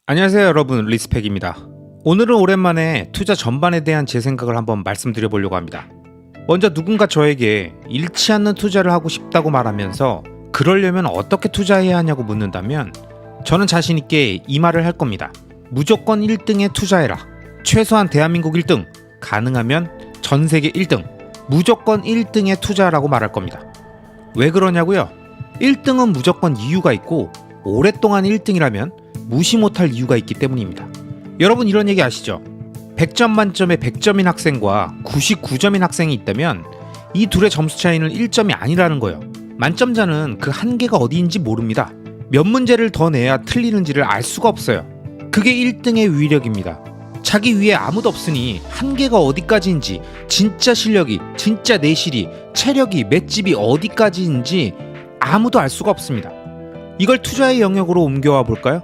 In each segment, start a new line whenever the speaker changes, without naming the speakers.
안녕하세요 여러분, 리스펙입니다. 오늘은 오랜만에 투자 전반에 대한 제 생각을 한번 말씀드려 보려고 합니다. 먼저 누군가 저에게 잃지 않는 투자를 하고 싶다고 말하면서 그러려면 어떻게 투자해야 하냐고 묻는다면 저는 자신 있게 이 말을 할 겁니다. 무조건 1등에 투자해라. 최소한 대한민국 1등, 가능하면 전 세계 1등, 무조건 1등에 투자하라고 말할 겁니다. 왜 그러냐고요? 1등은 무조건 이유가 있고 오랫동안 1등이라면 무시 못할 이유가 있기 때문입니다. 여러분 이런 얘기 아시죠? 100점 만점에 100점인 학생과 99점인 학생이 있다면 이 둘의 점수 차이는 1점이 아니라는 거예요. 만점자는 그 한계가 어디인지 모릅니다. 몇 문제를 더 내야 틀리는지를 알 수가 없어요. 그게 1등의 위력입니다. 자기 위에 아무도 없으니 한계가 어디까지인지, 진짜 실력이, 진짜 내실이, 체력이, 맷집이 어디까지인지 아무도 알 수가 없습니다. 이걸 투자의 영역으로 옮겨와 볼까요?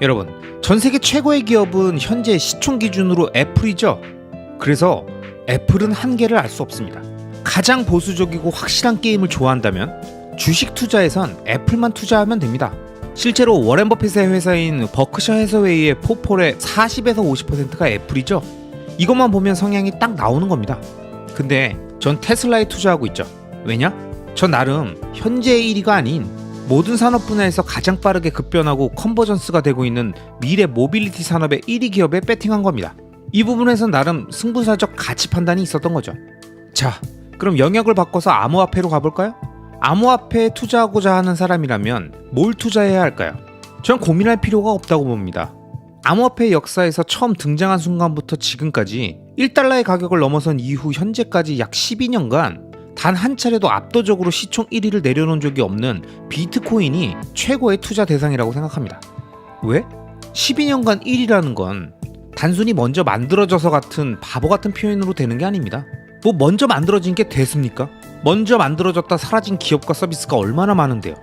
여러분, 전 세계 최고의 기업은 현재 시총 기준으로 애플이죠. 그래서 애플은 한계를 알 수 없습니다. 가장 보수적이고 확실한 게임을 좋아한다면 주식 투자에선 애플만 투자하면 됩니다. 실제로 워렌 버핏의 회사인 버크셔 해서웨이의 포폴의 40에서 50%가 애플이죠. 이것만 보면 성향이 딱 나오는 겁니다. 근데 전 테슬라에 투자하고 있죠. 왜냐? 전 나름 현재의 1위가 아닌 모든 산업 분야에서 가장 빠르게 급변하고 컨버전스가 되고 있는 미래 모빌리티 산업의 1위 기업에 배팅한 겁니다. 이 부분에서 나름 승부사적 가치 판단이 있었던 거죠. 자, 그럼 영역을 바꿔서 암호화폐로 가볼까요? 암호화폐에 투자하고자 하는 사람이라면 뭘 투자해야 할까요? 전 고민할 필요가 없다고 봅니다. 암호화폐 역사에서 처음 등장한 순간부터 지금까지 1달러의 가격을 넘어선 이후 현재까지 약 12년간 단 한 차례도 압도적으로 시총 1위를 내려놓은 적이 없는 비트코인이 최고의 투자 대상이라고 생각합니다. 왜? 12년간 1위라는 건 단순히 먼저 만들어져서 같은 바보 같은 표현으로 되는 게 아닙니다. 뭐 먼저 만들어진 게 됐습니까? 먼저 만들어졌다 사라진 기업과 서비스가 얼마나 많은데요.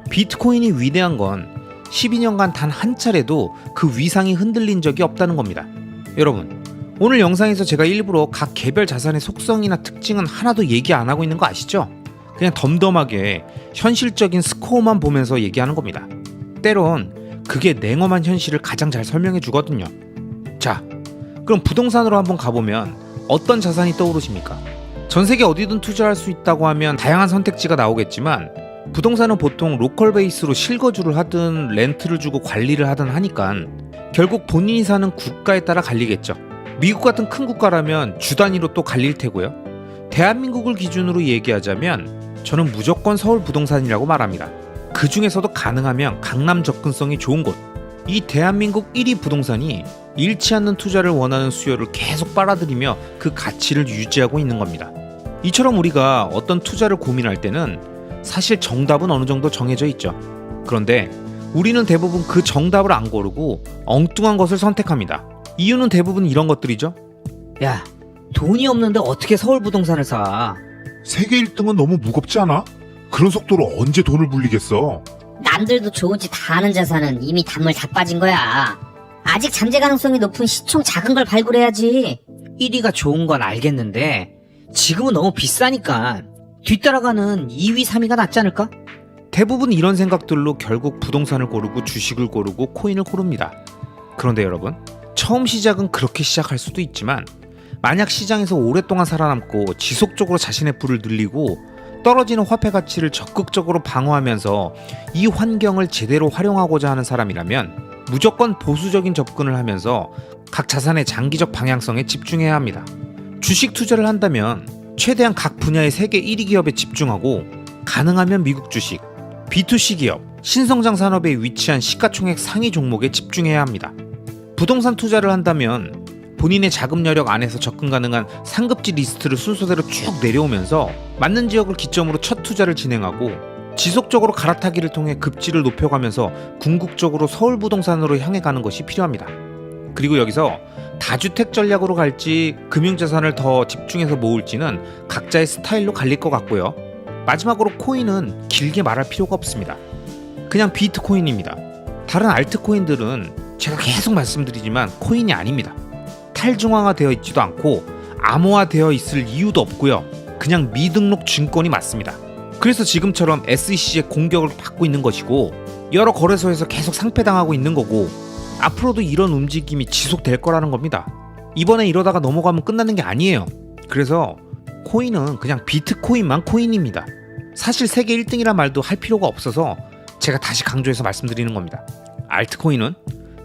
비트코인이 위대한 건 12년간 단 한 차례도 그 위상이 흔들린 적이 없다는 겁니다. 여러분, 오늘 영상에서 제가 일부러 각 개별 자산의 속성이나 특징은 하나도 얘기 안 하고 있는 거 아시죠? 그냥 덤덤하게 현실적인 스코어만 보면서 얘기하는 겁니다. 때론 그게 냉엄한 현실을 가장 잘 설명해 주거든요. 자, 그럼 부동산으로 한번 가보면 어떤 자산이 떠오르십니까? 전 세계 어디든 투자할 수 있다고 하면 다양한 선택지가 나오겠지만 부동산은 보통 로컬 베이스로 실거주를 하든 렌트를 주고 관리를 하든 하니까 결국 본인이 사는 국가에 따라 갈리겠죠. 미국 같은 큰 국가라면 주 단위로 또 갈릴 테고요. 대한민국을 기준으로 얘기하자면 저는 무조건 서울 부동산이라고 말합니다. 그 중에서도 가능하면 강남 접근성이 좋은 곳. 이 대한민국 1위 부동산이 잃지 않는 투자를 원하는 수요를 계속 빨아들이며 그 가치를 유지하고 있는 겁니다. 이처럼 우리가 어떤 투자를 고민할 때는 사실 정답은 어느 정도 정해져 있죠. 그런데 우리는 대부분 그 정답을 안 고르고 엉뚱한 것을 선택합니다. 이유는 대부분 이런 것들이죠.
야, 돈이 없는데 어떻게 서울 부동산을 사?
세계 1등은 너무 무겁지 않아? 그런 속도로 언제 돈을 불리겠어?
남들도 좋은 짓 다 아는 자산은 이미 단물 다 빠진 거야. 아직 잠재 가능성이 높은 시총 작은 걸 발굴해야지.
1위가 좋은 건 알겠는데 지금은 너무 비싸니까 뒤따라가는 2위, 3위가 낫지 않을까?
대부분 이런 생각들로 결국 부동산을 고르고 주식을 고르고 코인을 고릅니다. 그런데 여러분, 처음 시작은 그렇게 시작할 수도 있지만 만약 시장에서 오랫동안 살아남고 지속적으로 자신의 부를 늘리고 떨어지는 화폐 가치를 적극적으로 방어하면서 이 환경을 제대로 활용하고자 하는 사람이라면 무조건 보수적인 접근을 하면서 각 자산의 장기적 방향성에 집중해야 합니다. 주식 투자를 한다면 최대한 각 분야의 세계 1위 기업에 집중하고 가능하면 미국 주식, B2C 기업, 신성장 산업에 위치한 시가총액 상위 종목에 집중해야 합니다. 부동산 투자를 한다면 본인의 자금 여력 안에서 접근 가능한 상급지 리스트를 순서대로 쭉 내려오면서 맞는 지역을 기점으로 첫 투자를 진행하고 지속적으로 갈아타기를 통해 급지를 높여가면서 궁극적으로 서울 부동산으로 향해 가는 것이 필요합니다. 그리고 여기서 다주택 전략으로 갈지 금융자산을 더 집중해서 모을지는 각자의 스타일로 갈릴 것 같고요. 마지막으로 코인은 길게 말할 필요가 없습니다. 그냥 비트코인입니다. 다른 알트코인들은 제가 계속 말씀드리지만 코인이 아닙니다. 탈중앙화되어 있지도 않고 암호화되어 있을 이유도 없고요. 그냥 미등록 증권이 맞습니다. 그래서 지금처럼 SEC의 공격을 받고 있는 것이고 여러 거래소에서 계속 상폐당하고 있는 거고 앞으로도 이런 움직임이 지속될 거라는 겁니다. 이번에 이러다가 넘어가면 끝나는 게 아니에요. 그래서 코인은 그냥 비트코인만 코인입니다. 사실 세계 1등이란 말도 할 필요가 없어서 제가 다시 강조해서 말씀드리는 겁니다. 알트코인은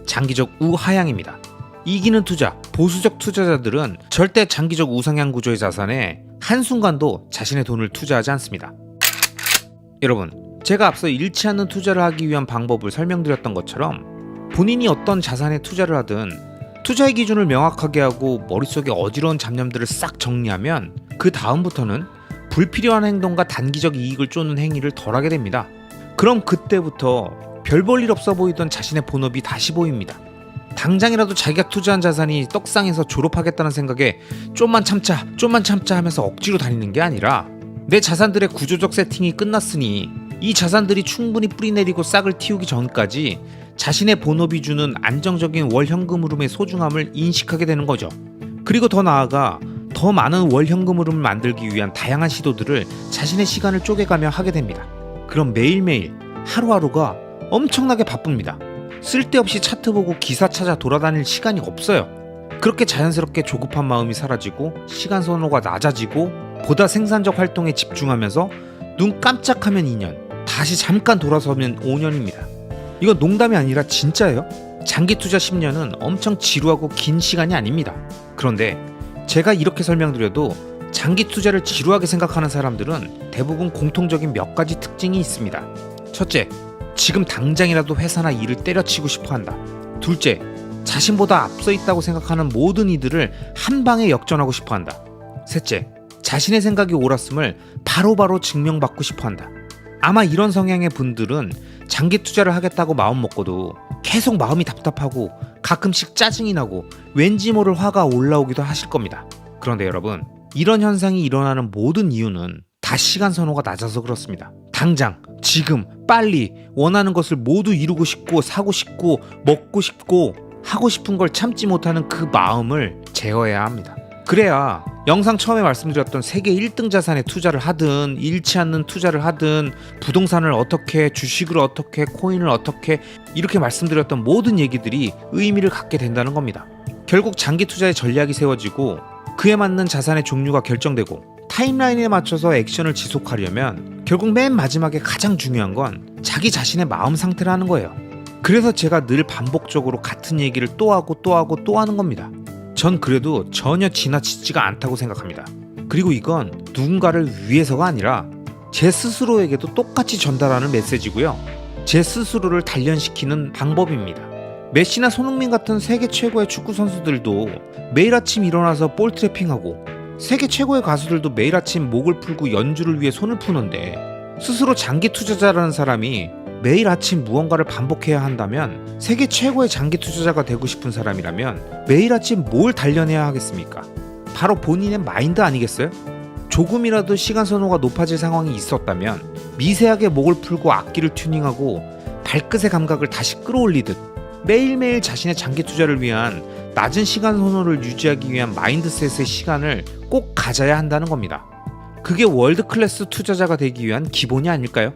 장기적 우하향입니다. 이기는 투자, 보수적 투자자들은 절대 장기적 우상향 구조의 자산에 한순간도 자신의 돈을 투자하지 않습니다. 여러분, 제가 앞서 잃지 않는 투자를 하기 위한 방법을 설명드렸던 것처럼 본인이 어떤 자산에 투자를 하든 투자의 기준을 명확하게 하고 머릿속에 어지러운 잡념들을 싹 정리하면 그 다음부터는 불필요한 행동과 단기적 이익을 쫓는 행위를 덜하게 됩니다. 그럼 그때부터 별 볼 일 없어 보이던 자신의 본업이 다시 보입니다. 당장이라도 자기가 투자한 자산이 떡상해서 졸업하겠다는 생각에 좀만 참자 하면서 억지로 다니는 게 아니라 내 자산들의 구조적 세팅이 끝났으니 이 자산들이 충분히 뿌리내리고 싹을 틔우기 전까지 자신의 본업이 주는 안정적인 월 현금 흐름의 소중함을 인식하게 되는 거죠. 그리고 더 나아가 더 많은 월 현금 흐름을 만들기 위한 다양한 시도들을 자신의 시간을 쪼개가며 하게 됩니다. 그럼 매일매일 하루하루가 엄청나게 바쁩니다. 쓸데없이 차트 보고 기사 찾아 돌아다닐 시간이 없어요. 그렇게 자연스럽게 조급한 마음이 사라지고 시간 선호가 낮아지고 보다 생산적 활동에 집중하면서 눈 깜짝하면 2년, 다시 잠깐 돌아서면 5년입니다. 이건 농담이 아니라 진짜예요. 장기 투자 10년은 엄청 지루하고 긴 시간이 아닙니다. 그런데 제가 이렇게 설명드려도 장기 투자를 지루하게 생각하는 사람들은 대부분 공통적인 몇 가지 특징이 있습니다. 첫째, 지금 당장이라도 회사나 일을 때려치고 싶어 한다. 둘째, 자신보다 앞서 있다고 생각하는 모든 이들을 한 방에 역전하고 싶어 한다. 셋째, 자신의 생각이 옳았음을 바로바로 증명받고 싶어 한다. 아마 이런 성향의 분들은 장기 투자를 하겠다고 마음먹고도 계속 마음이 답답하고 가끔씩 짜증이 나고 왠지 모를 화가 올라오기도 하실 겁니다. 그런데 여러분, 이런 현상이 일어나는 모든 이유는 다 시간 선호가 낮아서 그렇습니다. 당장, 지금, 빨리 원하는 것을 모두 이루고 싶고 사고 싶고 먹고 싶고 하고 싶은 걸 참지 못하는 그 마음을 제어해야 합니다. 그래야 영상 처음에 말씀드렸던 세계 1등 자산에 투자를 하든 잃지 않는 투자를 하든 부동산을 어떻게, 주식을 어떻게, 코인을 어떻게 이렇게 말씀드렸던 모든 얘기들이 의미를 갖게 된다는 겁니다. 결국 장기 투자의 전략이 세워지고 그에 맞는 자산의 종류가 결정되고 타임라인에 맞춰서 액션을 지속하려면 결국 맨 마지막에 가장 중요한 건 자기 자신의 마음 상태라는 거예요. 그래서 제가 늘 반복적으로 같은 얘기를 또 하고 또 하고 또 하는 겁니다. 전 그래도 전혀 지나치지가 않다고 생각합니다. 그리고 이건 누군가를 위해서가 아니라 제 스스로에게도 똑같이 전달하는 메시지고요. 제 스스로를 단련시키는 방법입니다. 메시나 손흥민 같은 세계 최고의 축구 선수들도 매일 아침 일어나서 볼 트래핑하고 세계 최고의 가수들도 매일 아침 목을 풀고 연주를 위해 손을 푸는데 스스로 장기 투자자라는 사람이 매일 아침 무언가를 반복해야 한다면 세계 최고의 장기 투자자가 되고 싶은 사람이라면 매일 아침 뭘 단련해야 하겠습니까? 바로 본인의 마인드 아니겠어요? 조금이라도 시간 선호가 높아질 상황이 있었다면 미세하게 목을 풀고 악기를 튜닝하고 발끝의 감각을 다시 끌어올리듯 매일매일 자신의 장기 투자를 위한 낮은 시간 선호를 유지하기 위한 마인드셋의 시간을 꼭 가져야 한다는 겁니다. 그게 월드 클래스 투자자가 되기 위한 기본이 아닐까요?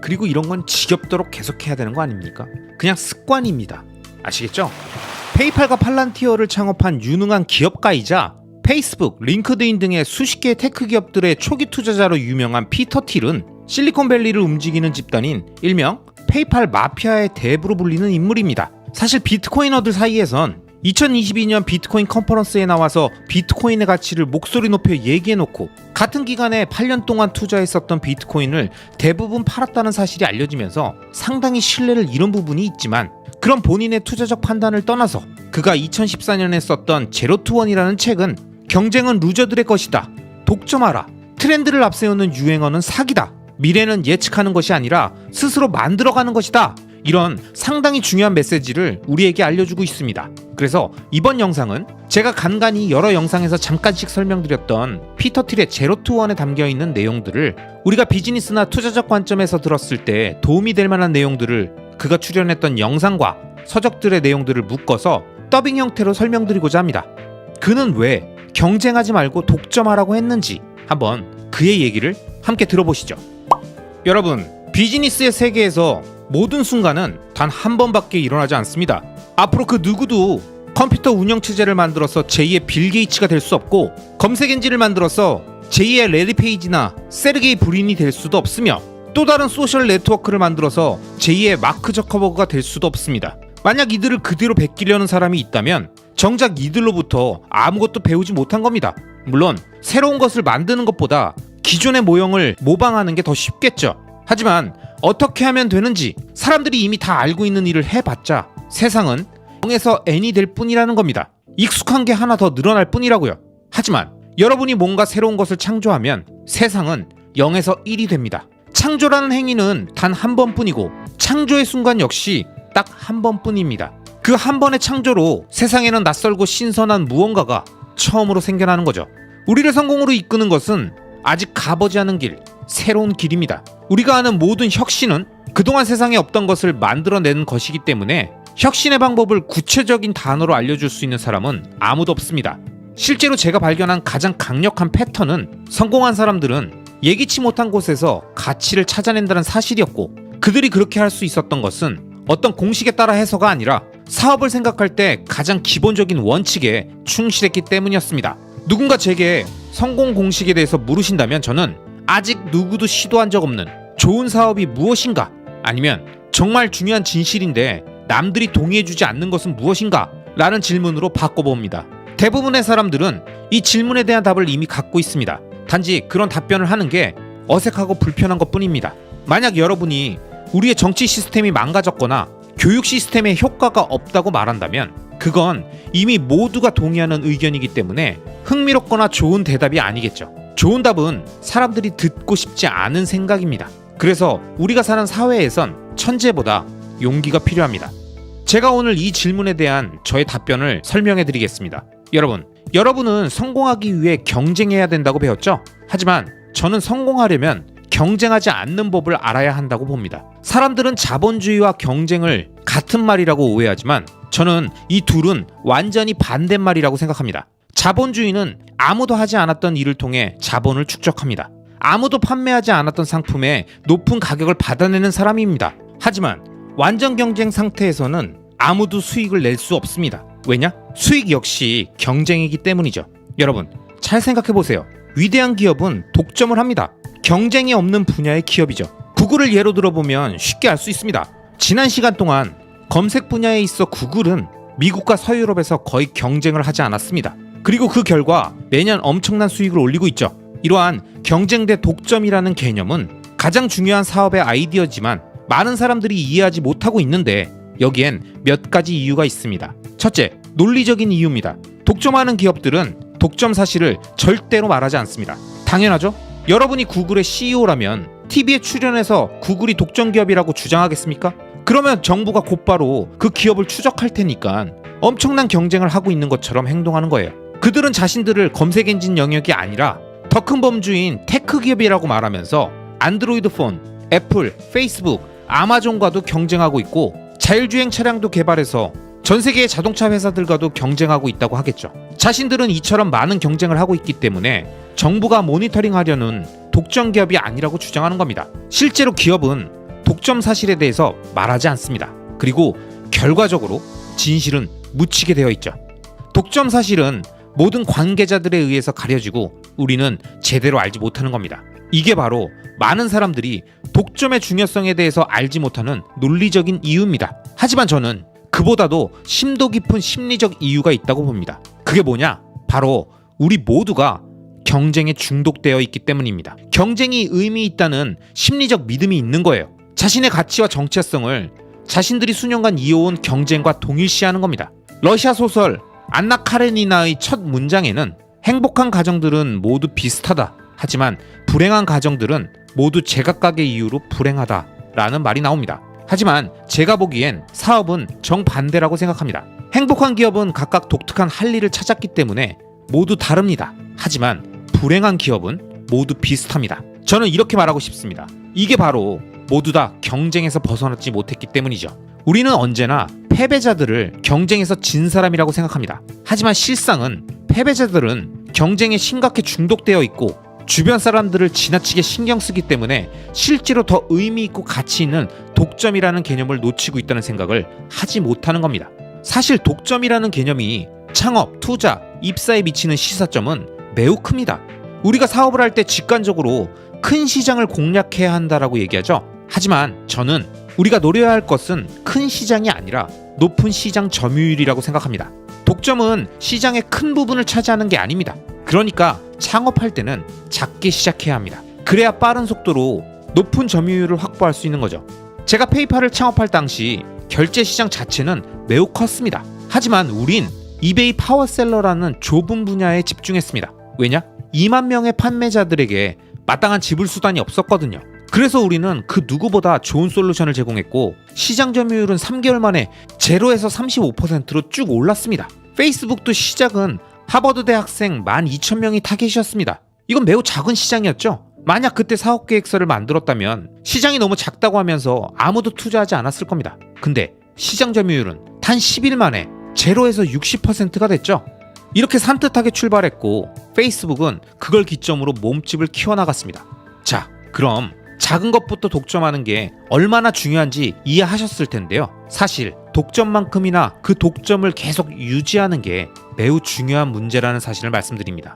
그리고 이런 건 지겹도록 계속해야 되는 거 아닙니까? 그냥 습관입니다. 아시겠죠? 페이팔과 팔란티어를 창업한 유능한 기업가이자 페이스북, 링크드인 등의 수십 개의 테크 기업들의 초기 투자자로 유명한 피터 틸은 실리콘밸리를 움직이는 집단인 일명 페이팔 마피아의 대부로 불리는 인물입니다. 사실 비트코이너들 사이에선 2022년 비트코인 컨퍼런스에 나와서 비트코인의 가치를 목소리 높여 얘기해놓고 같은 기간에 8년 동안 투자했었던 비트코인을 대부분 팔았다는 사실이 알려지면서 상당히 신뢰를 잃은 부분이 있지만 그런 본인의 투자적 판단을 떠나서 그가 2014년에 썼던 제로투원이라는 책은 경쟁은 루저들의 것이다, 독점하라, 트렌드를 앞세우는 유행어는 사기다, 미래는 예측하는 것이 아니라 스스로 만들어가는 것이다, 이런 상당히 중요한 메시지를 우리에게 알려주고 있습니다. 그래서 이번 영상은 제가 간간히 여러 영상에서 잠깐씩 설명드렸던 피터 틸의 제로투원에 담겨있는 내용들을 우리가 비즈니스나 투자적 관점에서 들었을 때 도움이 될 만한 내용들을 그가 출연했던 영상과 서적들의 내용들을 묶어서 더빙 형태로 설명드리고자 합니다. 그는 왜 경쟁하지 말고 독점하라고 했는지 한번 그의 얘기를 함께 들어보시죠. 여러분, 비즈니스의 세계에서 모든 순간은 단 한 번밖에 일어나지 않습니다. 앞으로 그 누구도 컴퓨터 운영체제를 만들어서 제2의 빌 게이츠가 될 수 없고, 검색 엔진을 만들어서 제2의 레리 페이지나 세르게이 브린이 될 수도 없으며, 또 다른 소셜 네트워크를 만들어서 제2의 마크 저커버그가 될 수도 없습니다. 만약 이들을 그대로 베끼려는 사람이 있다면 정작 이들로부터 아무것도 배우지 못한 겁니다. 물론 새로운 것을 만드는 것보다 기존의 모형을 모방하는 게 더 쉽겠죠. 하지만 어떻게 하면 되는지 사람들이 이미 다 알고 있는 일을 해봤자 세상은 0에서 n이 될 뿐이라는 겁니다. 익숙한 게 하나 더 늘어날 뿐이라고요. 하지만 여러분이 뭔가 새로운 것을 창조하면 세상은 0에서 1이 됩니다. 창조라는 행위는 단 한 번뿐이고 창조의 순간 역시 딱 한 번뿐입니다. 그 한 번의 창조로 세상에는 낯설고 신선한 무언가가 처음으로 생겨나는 거죠. 우리를 성공으로 이끄는 것은 아직 가보지 않은 길, 새로운 길입니다. 우리가 아는 모든 혁신은 그동안 세상에 없던 것을 만들어내는 것이기 때문에 혁신의 방법을 구체적인 단어로 알려줄 수 있는 사람은 아무도 없습니다. 실제로 제가 발견한 가장 강력한 패턴은 성공한 사람들은 예기치 못한 곳에서 가치를 찾아낸다는 사실이었고, 그들이 그렇게 할 수 있었던 것은 어떤 공식에 따라 해서가 아니라 사업을 생각할 때 가장 기본적인 원칙에 충실했기 때문이었습니다. 누군가 제게 성공 공식에 대해서 물으신다면 저는 아직 누구도 시도한 적 없는 좋은 사업이 무엇인가, 아니면 정말 중요한 진실인데 남들이 동의해주지 않는 것은 무엇인가 라는 질문으로 바꿔봅니다. 대부분의 사람들은 이 질문에 대한 답을 이미 갖고 있습니다. 단지 그런 답변을 하는 게 어색하고 불편한 것 뿐입니다. 만약 여러분이 우리의 정치 시스템이 망가졌거나 교육 시스템에 효과가 없다고 말한다면 그건 이미 모두가 동의하는 의견이기 때문에 흥미롭거나 좋은 대답이 아니겠죠. 좋은 답은 사람들이 듣고 싶지 않은 생각입니다. 그래서 우리가 사는 사회에선 천재보다 용기가 필요합니다. 제가 오늘 이 질문에 대한 저의 답변을 설명해 드리겠습니다. 여러분은 성공하기 위해 경쟁해야 된다고 배웠죠? 하지만 저는 성공하려면 경쟁하지 않는 법을 알아야 한다고 봅니다. 사람들은 자본주의와 경쟁을 같은 말이라고 오해하지만 저는 이 둘은 완전히 반대말이라고 생각합니다. 자본주의는 아무도 하지 않았던 일을 통해 자본을 축적합니다. 아무도 판매하지 않았던 상품에 높은 가격을 받아내는 사람입니다. 하지만 완전 경쟁 상태에서는 아무도 수익을 낼 수 없습니다. 왜냐? 수익 역시 경쟁이기 때문이죠. 여러분, 잘 생각해보세요. 위대한 기업은 독점을 합니다. 경쟁이 없는 분야의 기업이죠. 구글을 예로 들어보면 쉽게 알 수 있습니다. 지난 시간 동안 검색 분야에 있어 구글은 미국과 서유럽에서 거의 경쟁을 하지 않았습니다. 그리고 그 결과 매년 엄청난 수익을 올리고 있죠. 이러한 경쟁 대 독점이라는 개념은 가장 중요한 사업의 아이디어지만 많은 사람들이 이해하지 못하고 있는데 여기엔 몇 가지 이유가 있습니다. 첫째, 논리적인 이유입니다. 독점하는 기업들은 독점 사실을 절대로 말하지 않습니다. 당연하죠? 여러분이 구글의 CEO라면 TV에 출연해서 구글이 독점 기업이라고 주장하겠습니까? 그러면 정부가 곧바로 그 기업을 추적할 테니까 엄청난 경쟁을 하고 있는 것처럼 행동하는 거예요. 그들은 자신들을 검색 엔진 영역이 아니라 더 큰 범주인 테크 기업이라고 말하면서 안드로이드 폰, 애플, 페이스북, 아마존과도 경쟁하고 있고 자율주행 차량도 개발해서 전 세계의 자동차 회사들과도 경쟁하고 있다고 하겠죠. 자신들은 이처럼 많은 경쟁을 하고 있기 때문에 정부가 모니터링하려는 독점 기업이 아니라고 주장하는 겁니다. 실제로 기업은 독점 사실에 대해서 말하지 않습니다. 그리고 결과적으로 진실은 묻히게 되어 있죠. 독점 사실은 모든 관계자들에 의해서 가려지고 우리는 제대로 알지 못하는 겁니다. 이게 바로 많은 사람들이 독점의 중요성에 대해서 알지 못하는 논리적인 이유입니다. 하지만 저는 그보다도 심도 깊은 심리적 이유가 있다고 봅니다. 그게 뭐냐? 바로 우리 모두가 경쟁에 중독되어 있기 때문입니다. 경쟁이 의미 있다는 심리적 믿음이 있는 거예요. 자신의 가치와 정체성을 자신들이 수년간 이어온 경쟁과 동일시하는 겁니다. 러시아 소설 안나 카레니나의 첫 문장에는 행복한 가정들은 모두 비슷하다. 하지만 불행한 가정들은 모두 제각각의 이유로 불행하다. 라는 말이 나옵니다. 하지만 제가 보기엔 사업은 정반대라고 생각합니다. 행복한 기업은 각각 독특한 할 일을 찾았기 때문에 모두 다릅니다. 하지만 불행한 기업은 모두 비슷합니다. 저는 이렇게 말하고 싶습니다. 이게 바로 모두 다 경쟁에서 벗어나지 못했기 때문이죠. 우리는 언제나 패배자들을 경쟁에서 진 사람이라고 생각합니다. 하지만 실상은 패배자들은 경쟁에 심각하게 중독되어 있고 주변 사람들을 지나치게 신경 쓰기 때문에 실제로 더 의미 있고 가치 있는 독점이라는 개념을 놓치고 있다는 생각을 하지 못하는 겁니다. 사실 독점이라는 개념이 창업, 투자, 입사에 미치는 시사점은 매우 큽니다. 우리가 사업을 할 때 직관적으로 큰 시장을 공략해야 한다라고 얘기하죠. 하지만 저는 우리가 노려야 할 것은 큰 시장이 아니라 높은 시장 점유율이라고 생각합니다. 독점은 시장의 큰 부분을 차지하는 게 아닙니다. 그러니까 창업할 때는 작게 시작해야 합니다. 그래야 빠른 속도로 높은 점유율을 확보할 수 있는 거죠. 제가 페이팔을 창업할 당시 결제 시장 자체는 매우 컸습니다. 하지만 우린 이베이 파워셀러라는 좁은 분야에 집중했습니다. 왜냐? 2만 명의 판매자들에게 마땅한 지불 수단이 없었거든요. 그래서 우리는 그 누구보다 좋은 솔루션을 제공했고 시장 점유율은 3개월 만에 0에서 35%로 쭉 올랐습니다. 페이스북도 시작은 하버드 대학생 12,000명이 타겟이었습니다. 이건 매우 작은 시장이었죠. 만약 그때 사업계획서를 만들었다면 시장이 너무 작다고 하면서 아무도 투자하지 않았을 겁니다. 근데 시장 점유율은 단 10일 만에 0에서 60%가 됐죠. 이렇게 산뜻하게 출발했고 페이스북은 그걸 기점으로 몸집을 키워나갔습니다. 자, 그럼 작은 것부터 독점하는 게 얼마나 중요한지 이해하셨을 텐데요. 사실 독점만큼이나 그 독점을 계속 유지하는 게 매우 중요한 문제라는 사실을 말씀드립니다.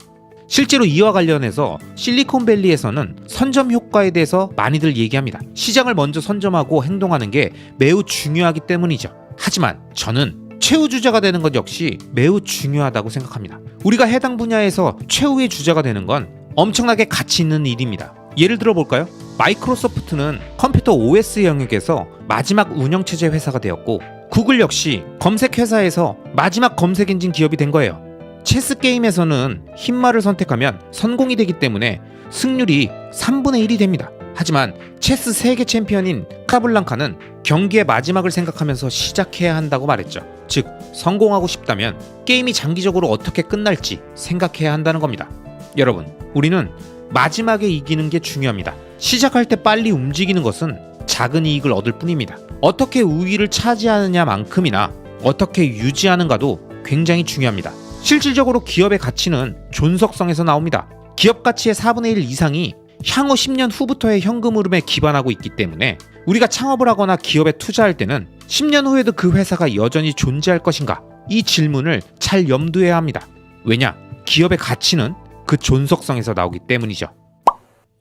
실제로 이와 관련해서 실리콘밸리에서는 선점 효과에 대해서 많이들 얘기합니다. 시장을 먼저 선점하고 행동하는 게 매우 중요하기 때문이죠. 하지만 저는 최우주자가 되는 것 역시 매우 중요하다고 생각합니다. 우리가 해당 분야에서 최후의 주자가 되는 건 엄청나게 가치 있는 일입니다. 예를 들어 볼까요? 마이크로소프트는 컴퓨터 OS 영역에서 마지막 운영체제 회사가 되었고 구글 역시 검색 회사에서 마지막 검색 엔진 기업이 된 거예요. 체스 게임에서는 흰말을 선택하면 성공이 되기 때문에 승률이 3분의 1이 됩니다. 하지만 체스 세계 챔피언인 카블랑카는 경기의 마지막을 생각하면서 시작해야 한다고 말했죠. 즉, 성공하고 싶다면 게임이 장기적으로 어떻게 끝날지 생각해야 한다는 겁니다. 여러분, 우리는 마지막에 이기는 게 중요합니다. 시작할 때 빨리 움직이는 것은 작은 이익을 얻을 뿐입니다. 어떻게 우위를 차지하느냐만큼이나 어떻게 유지하는가도 굉장히 중요합니다. 실질적으로 기업의 가치는 존속성에서 나옵니다. 기업 가치의 4분의 1 이상이 향후 10년 후부터의 현금 흐름에 기반하고 있기 때문에 우리가 창업을 하거나 기업에 투자할 때는 10년 후에도 그 회사가 여전히 존재할 것인가? 이 질문을 잘 염두해야 합니다. 왜냐? 기업의 가치는 그 존속성에서 나오기 때문이죠.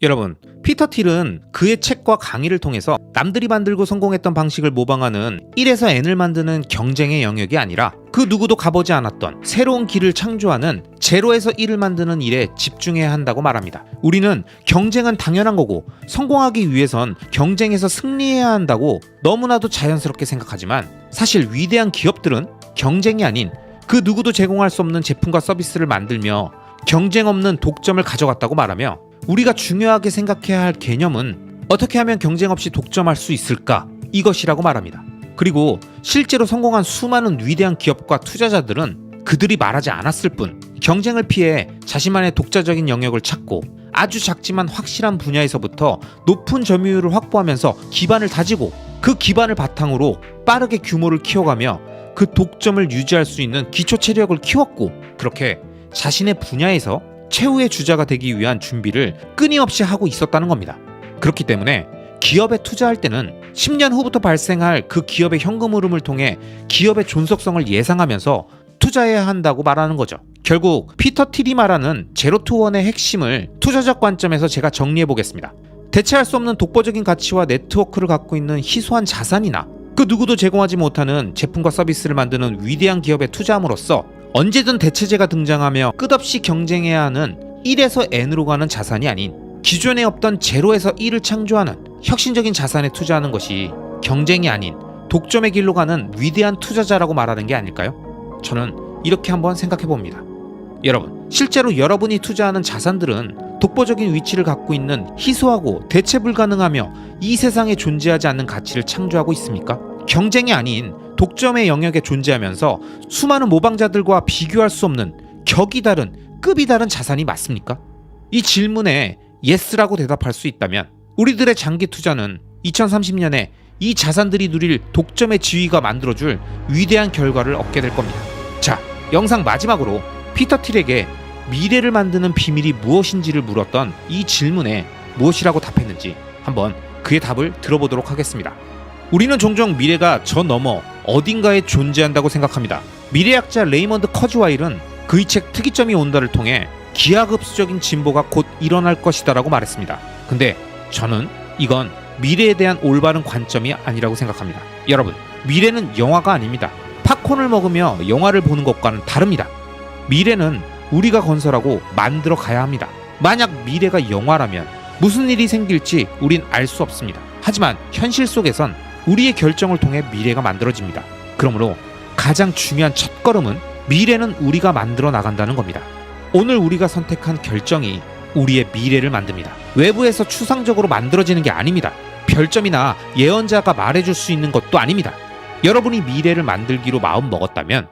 여러분, 피터 틸은 그의 책과 강의를 통해서 남들이 만들고 성공했던 방식을 모방하는 1에서 N을 만드는 경쟁의 영역이 아니라 그 누구도 가보지 않았던 새로운 길을 창조하는 0에서 1을 만드는 일에 집중해야 한다고 말합니다. 우리는 경쟁은 당연한 거고 성공하기 위해선 경쟁에서 승리해야 한다고 너무나도 자연스럽게 생각하지만 사실 위대한 기업들은 경쟁이 아닌 그 누구도 제공할 수 없는 제품과 서비스를 만들며 경쟁 없는 독점을 가져갔다고 말하며 우리가 중요하게 생각해야 할 개념은 어떻게 하면 경쟁 없이 독점할 수 있을까? 이것이라고 말합니다. 그리고 실제로 성공한 수많은 위대한 기업과 투자자들은 그들이 말하지 않았을 뿐 경쟁을 피해 자신만의 독자적인 영역을 찾고 아주 작지만 확실한 분야에서부터 높은 점유율을 확보하면서 기반을 다지고 그 기반을 바탕으로 빠르게 규모를 키워가며 그 독점을 유지할 수 있는 기초 체력을 키웠고 그렇게 자신의 분야에서 최후의 주자가 되기 위한 준비를 끊임없이 하고 있었다는 겁니다. 그렇기 때문에 기업에 투자할 때는 10년 후부터 발생할 그 기업의 현금 흐름을 통해 기업의 존속성을 예상하면서 투자해야 한다고 말하는 거죠. 결국 피터 틸이 말하는 제로 투 원의 핵심을 투자적 관점에서 제가 정리해 보겠습니다. 대체할 수 없는 독보적인 가치와 네트워크를 갖고 있는 희소한 자산이나 그 누구도 제공하지 못하는 제품과 서비스를 만드는 위대한 기업에 투자함으로써 언제든 대체제가 등장하며 끝없이 경쟁해야 하는 1에서 N으로 가는 자산이 아닌 기존에 없던 0에서 1을 창조하는 혁신적인 자산에 투자하는 것이 경쟁이 아닌 독점의 길로 가는 위대한 투자자라고 말하는 게 아닐까요? 저는 이렇게 한번 생각해 봅니다. 여러분, 실제로 여러분이 투자하는 자산들은 독보적인 위치를 갖고 있는 희소하고 대체 불가능하며 이 세상에 존재하지 않는 가치를 창조하고 있습니까? 경쟁이 아닌 독점의 영역에 존재하면서 수많은 모방자들과 비교할 수 없는 격이 다른 급이 다른 자산이 맞습니까? 이 질문에 예스라고 대답할 수 있다면 우리들의 장기 투자는 2030년에 이 자산들이 누릴 독점의 지위가 만들어줄 위대한 결과를 얻게 될 겁니다. 자, 영상 마지막으로 피터 틸에게 미래를 만드는 비밀이 무엇인지를 물었던 이 질문에 무엇이라고 답했는지 한번 그의 답을 들어보도록 하겠습니다. 우리는 종종 미래가 저 너머 어딘가에 존재한다고 생각합니다. 미래학자 레이먼드 커즈와일은 그의 책 특이점이 온다를 통해 기하급수적인 진보가 곧 일어날 것이다라고 말했습니다. 근데 저는 이건 미래에 대한 올바른 관점이 아니라고 생각합니다. 여러분, 미래는 영화가 아닙니다. 팝콘을 먹으며 영화를 보는 것과는 다릅니다. 미래는 우리가 건설하고 만들어 가야 합니다. 만약 미래가 영화라면 무슨 일이 생길지 우린 알 수 없습니다. 하지만 현실 속에선 우리의 결정을 통해 미래가 만들어집니다. 그러므로 가장 중요한 첫걸음은 미래는 우리가 만들어 나간다는 겁니다. 오늘 우리가 선택한 결정이 우리의 미래를 만듭니다. 외부에서 추상적으로 만들어지는 게 아닙니다. 별점이나 예언자가 말해줄 수 있는 것도 아닙니다. 여러분이 미래를 만들기로 마음 먹었다면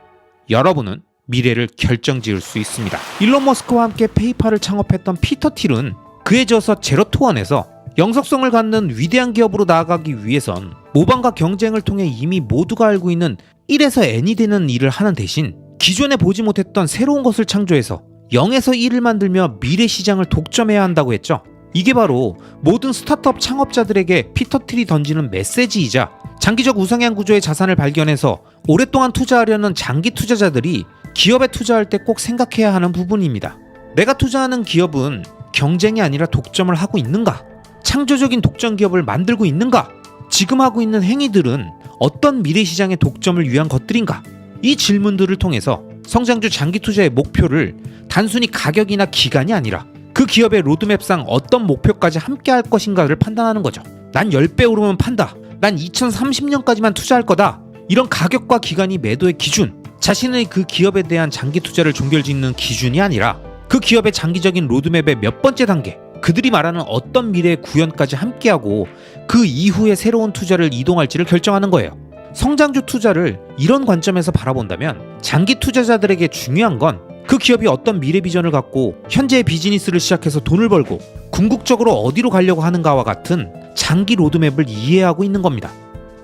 여러분은 미래를 결정지을 수 있습니다. 일론 머스크와 함께 페이팔을 창업했던 피터 틸은 그에 저어서 제로투원에서 영속성을 갖는 위대한 기업으로 나아가기 위해선 모방과 경쟁을 통해 이미 모두가 알고 있는 1에서 n이 되는 일을 하는 대신 기존에 보지 못했던 새로운 것을 창조해서 0에서 1을 만들며 미래 시장을 독점해야 한다고 했죠. 이게 바로 모든 스타트업 창업자들에게 피터 틸이 던지는 메시지이자 장기적 우상향 구조의 자산을 발견해서 오랫동안 투자하려는 장기 투자자들이 기업에 투자할 때 꼭 생각해야 하는 부분입니다. 내가 투자하는 기업은 경쟁이 아니라 독점을 하고 있는가? 창조적인 독점 기업을 만들고 있는가? 지금 하고 있는 행위들은 어떤 미래 시장의 독점을 위한 것들인가? 이 질문들을 통해서 성장주 장기 투자의 목표를 단순히 가격이나 기간이 아니라 그 기업의 로드맵상 어떤 목표까지 함께 할 것인가를 판단하는 거죠. 난 10배 오르면 판다. 난 2030년까지만 투자할 거다. 이런 가격과 기간이 매도의 기준, 자신의 그 기업에 대한 장기 투자를 종결짓는 기준이 아니라 그 기업의 장기적인 로드맵의 몇 번째 단계, 그들이 말하는 어떤 미래의 구현까지 함께하고 그 이후에 새로운 투자를 이동할지를 결정하는 거예요. 성장주 투자를 이런 관점에서 바라본다면 장기 투자자들에게 중요한 건 그 기업이 어떤 미래 비전을 갖고 현재의 비즈니스를 시작해서 돈을 벌고 궁극적으로 어디로 가려고 하는가와 같은 장기 로드맵을 이해하고 있는 겁니다.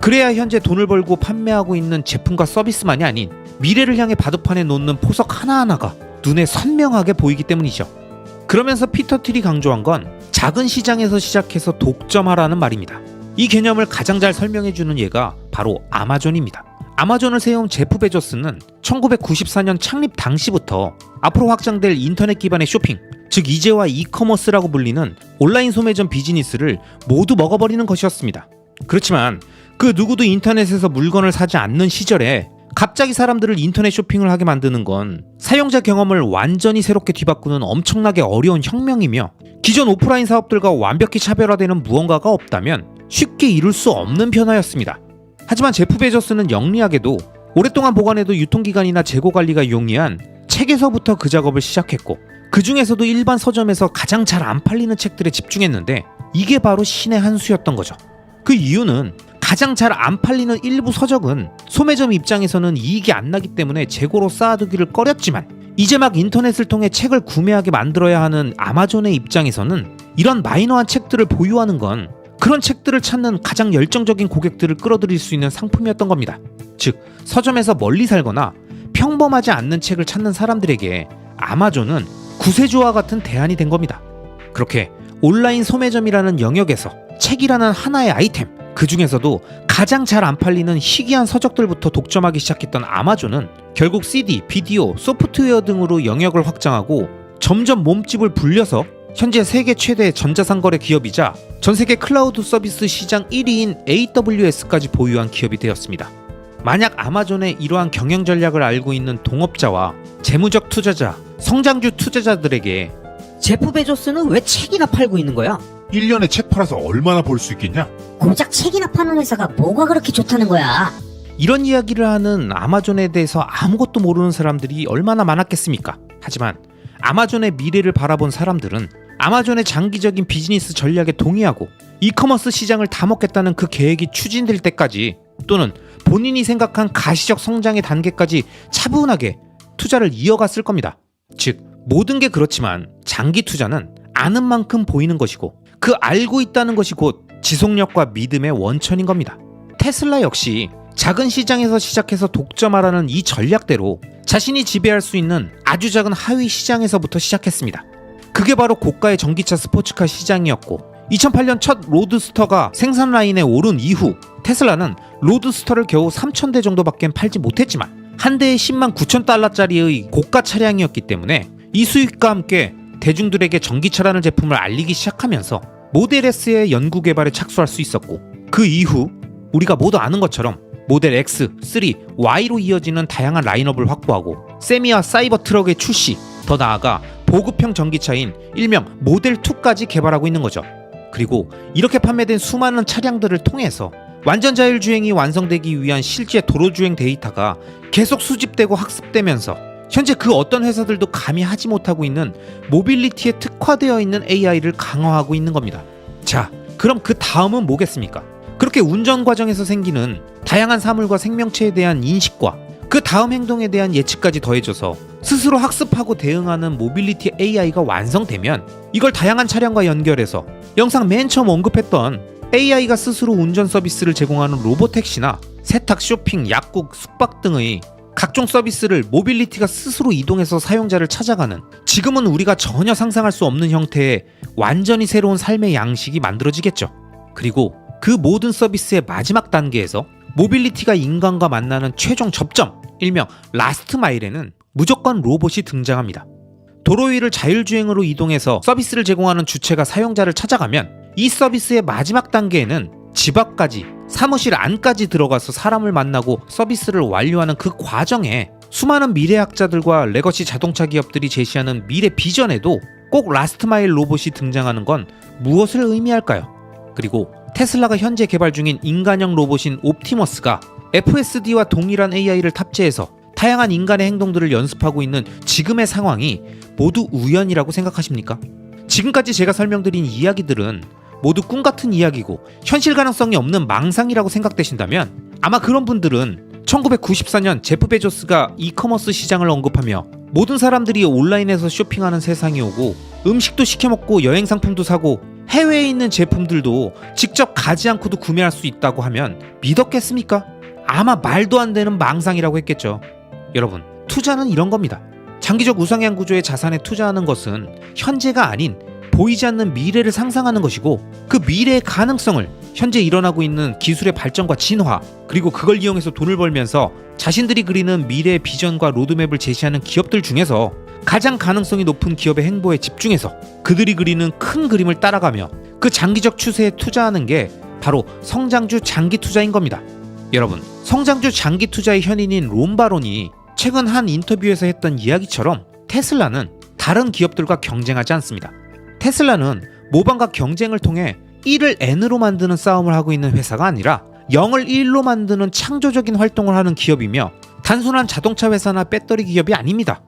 그래야 현재 돈을 벌고 판매하고 있는 제품과 서비스만이 아닌 미래를 향해 바둑판에 놓는 포석 하나하나가 눈에 선명하게 보이기 때문이죠. 그러면서 피터 틸이 강조한 건 작은 시장에서 시작해서 독점하라는 말입니다. 이 개념을 가장 잘 설명해주는 예가 바로 아마존입니다. 아마존을 세운 제프 베조스는 1994년 창립 당시부터 앞으로 확장될 인터넷 기반의 쇼핑, 즉 이제와 이커머스라고 불리는 온라인 소매점 비즈니스를 모두 먹어버리는 것이었습니다. 그렇지만 그 누구도 인터넷에서 물건을 사지 않는 시절에 갑자기 사람들을 인터넷 쇼핑을 하게 만드는 건 사용자 경험을 완전히 새롭게 뒤바꾸는 엄청나게 어려운 혁명이며 기존 오프라인 사업들과 완벽히 차별화되는 무언가가 없다면 쉽게 이룰 수 없는 변화였습니다. 하지만 제프 베조스는 영리하게도 오랫동안 보관해도 유통기간이나 재고관리가 용이한 책에서부터 그 작업을 시작했고 그 중에서도 일반 서점에서 가장 잘 안 팔리는 책들에 집중했는데 이게 바로 신의 한 수였던 거죠. 그 이유는 가장 잘 안 팔리는 일부 서적은 소매점 입장에서는 이익이 안 나기 때문에 재고로 쌓아두기를 꺼렸지만 이제 막 인터넷을 통해 책을 구매하게 만들어야 하는 아마존의 입장에서는 이런 마이너한 책들을 보유하는 건 그런 책들을 찾는 가장 열정적인 고객들을 끌어들일 수 있는 상품이었던 겁니다. 즉, 서점에서 멀리 살거나 평범하지 않는 책을 찾는 사람들에게 아마존은 구세주와 같은 대안이 된 겁니다. 그렇게 온라인 소매점이라는 영역에서 책이라는 하나의 아이템, 그 중에서도 가장 잘 안 팔리는 희귀한 서적들부터 독점하기 시작했던 아마존은 결국 CD, 비디오, 소프트웨어 등으로 영역을 확장하고 점점 몸집을 불려서 현재 세계 최대 전자상거래 기업이자 전세계 클라우드 서비스 시장 1위인 AWS까지 보유한 기업이 되었습니다. 만약 아마존의 이러한 경영 전략을 알고 있는 동업자와 재무적 투자자, 성장주 투자자들에게
제프 베조스는 왜 책이나 팔고 있는 거야?
1년에 책 팔아서 얼마나 벌 수 있겠냐?
고작 책이나 파는 회사가 뭐가 그렇게 좋다는 거야?
이런 이야기를 하는 아마존에 대해서 아무것도 모르는 사람들이 얼마나 많았겠습니까? 하지만 아마존의 미래를 바라본 사람들은 아마존의 장기적인 비즈니스 전략에 동의하고 이커머스 시장을 다 먹겠다는 그 계획이 추진될 때까지 또는 본인이 생각한 가시적 성장의 단계까지 차분하게 투자를 이어갔을 겁니다. 즉, 모든 게 그렇지만 장기 투자는 아는 만큼 보이는 것이고 그 알고 있다는 것이 곧 지속력과 믿음의 원천인 겁니다. 테슬라 역시 작은 시장에서 시작해서 독점하라는 이 전략대로 자신이 지배할 수 있는 아주 작은 하위 시장에서부터 시작했습니다. 그게 바로 고가의 전기차 스포츠카 시장이었고 2008년 첫 로드스터가 생산 라인에 오른 이후 테슬라는 로드스터를 겨우 3,000대 정도밖에 팔지 못했지만 한 대에 10만 9천 달러짜리의 고가 차량이었기 때문에 이 수익과 함께 대중들에게 전기차라는 제품을 알리기 시작하면서 모델 S의 연구 개발에 착수할 수 있었고, 그 이후 우리가 모두 아는 것처럼 모델 X, 3, Y로 이어지는 다양한 라인업을 확보하고 세미와 사이버 트럭의 출시, 더 나아가 보급형 전기차인 일명 모델 2까지 개발하고 있는 거죠. 그리고 이렇게 판매된 수많은 차량들을 통해서 완전 자율주행이 완성되기 위한 실제 도로주행 데이터가 계속 수집되고 학습되면서 현재 그 어떤 회사들도 감히 하지 못하고 있는 모빌리티에 특화되어 있는 AI를 강화하고 있는 겁니다. 자, 그럼 그 다음은 뭐겠습니까? 그렇게 운전 과정에서 생기는 다양한 사물과 생명체에 대한 인식과 그 다음 행동에 대한 예측까지 더해져서 스스로 학습하고 대응하는 모빌리티 AI가 완성되면 이걸 다양한 차량과 연결해서 영상 맨 처음 언급했던 AI가 스스로 운전 서비스를 제공하는 로보택시나 세탁, 쇼핑, 약국, 숙박 등의 각종 서비스를 모빌리티가 스스로 이동해서 사용자를 찾아가는, 지금은 우리가 전혀 상상할 수 없는 형태의 완전히 새로운 삶의 양식이 만들어지겠죠. 그리고 그 모든 서비스의 마지막 단계에서 모빌리티가 인간과 만나는 최종 접점, 일명 라스트 마일에는 무조건 로봇이 등장합니다. 도로 위를 자율주행으로 이동해서 서비스를 제공하는 주체가 사용자를 찾아가면 이 서비스의 마지막 단계에는 집 앞까지, 사무실 안까지 들어가서 사람을 만나고 서비스를 완료하는 그 과정에 수많은 미래학자들과 레거시 자동차 기업들이 제시하는 미래 비전에도 꼭 라스트 마일 로봇이 등장하는 건 무엇을 의미할까요? 그리고 테슬라가 현재 개발 중인 인간형 로봇인 옵티머스가 FSD와 동일한 AI를 탑재해서 다양한 인간의 행동들을 연습하고 있는 지금의 상황이 모두 우연이라고 생각하십니까? 지금까지 제가 설명드린 이야기들은 모두 꿈같은 이야기고 현실 가능성이 없는 망상이라고 생각되신다면 아마 그런 분들은 1994년 제프 베조스가 이커머스 시장을 언급하며 모든 사람들이 온라인에서 쇼핑하는 세상이 오고 음식도 시켜먹고 여행 상품도 사고 해외에 있는 제품들도 직접 가지 않고도 구매할 수 있다고 하면 믿었겠습니까? 아마 말도 안 되는 망상이라고 했겠죠. 여러분, 투자는 이런 겁니다. 장기적 우상향 구조의 자산에 투자하는 것은 현재가 아닌 보이지 않는 미래를 상상하는 것이고, 그 미래의 가능성을 현재 일어나고 있는 기술의 발전과 진화, 그리고 그걸 이용해서 돈을 벌면서 자신들이 그리는 미래의 비전과 로드맵을 제시하는 기업들 중에서 가장 가능성이 높은 기업의 행보에 집중해서 그들이 그리는 큰 그림을 따라가며 그 장기적 추세에 투자하는 게 바로 성장주 장기 투자인 겁니다. 여러분, 성장주 장기 투자의 현인인 롬바론이 최근 한 인터뷰에서 했던 이야기처럼 테슬라는 다른 기업들과 경쟁하지 않습니다. 테슬라는 모방과 경쟁을 통해 1을 N으로 만드는 싸움을 하고 있는 회사가 아니라 0을 1로 만드는 창조적인 활동을 하는 기업이며 단순한 자동차 회사나 배터리 기업이 아닙니다.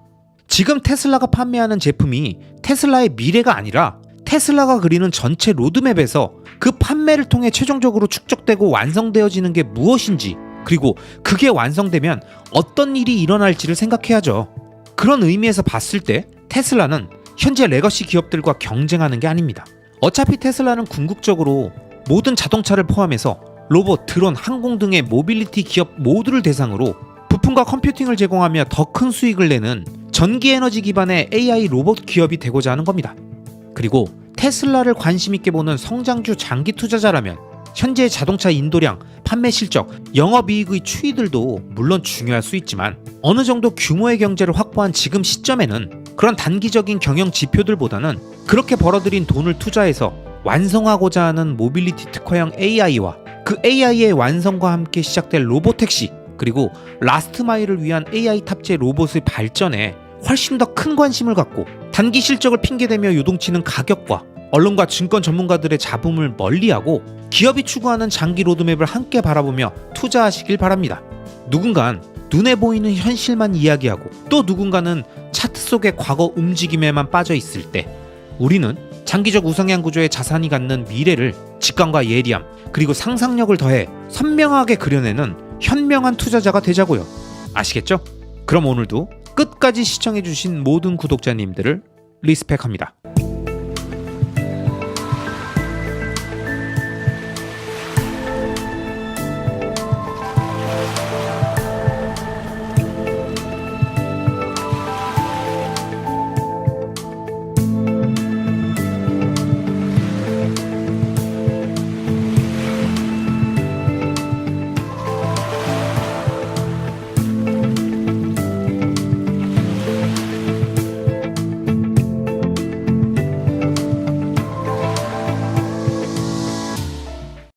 지금 테슬라가 판매하는 제품이 테슬라의 미래가 아니라 테슬라가 그리는 전체 로드맵에서 그 판매를 통해 최종적으로 축적되고 완성되어지는 게 무엇인지, 그리고 그게 완성되면 어떤 일이 일어날지를 생각해야죠. 그런 의미에서 봤을 때 테슬라는 현재 레거시 기업들과 경쟁하는 게 아닙니다. 어차피 테슬라는 궁극적으로 모든 자동차를 포함해서 로봇, 드론, 항공 등의 모빌리티 기업 모두를 대상으로 부품과 컴퓨팅을 제공하며 더 큰 수익을 내는 전기에너지 기반의 AI 로봇 기업이 되고자 하는 겁니다. 그리고 테슬라를 관심 있게 보는 성장주 장기 투자자라면 현재의 자동차 인도량, 판매 실적, 영업이익의 추이들도 물론 중요할 수 있지만 어느 정도 규모의 경제를 확보한 지금 시점에는 그런 단기적인 경영 지표들보다는 그렇게 벌어들인 돈을 투자해서 완성하고자 하는 모빌리티 특화형 AI와 그 AI의 완성과 함께 시작될 로보택시, 그리고 라스트 마일을 위한 AI 탑재 로봇의 발전에 훨씬 더 큰 관심을 갖고 단기 실적을 핑계대며 요동치는 가격과 언론과 증권 전문가들의 잡음을 멀리하고 기업이 추구하는 장기 로드맵을 함께 바라보며 투자하시길 바랍니다. 누군가는 눈에 보이는 현실만 이야기하고 또 누군가는 차트 속의 과거 움직임에만 빠져 있을 때 우리는 장기적 우상향 구조의 자산이 갖는 미래를 직감과 예리함, 그리고 상상력을 더해 선명하게 그려내는 현명한 투자자가 되자고요. 아시겠죠? 그럼 오늘도 끝까지 시청해주신 모든 구독자님들을 리스펙합니다.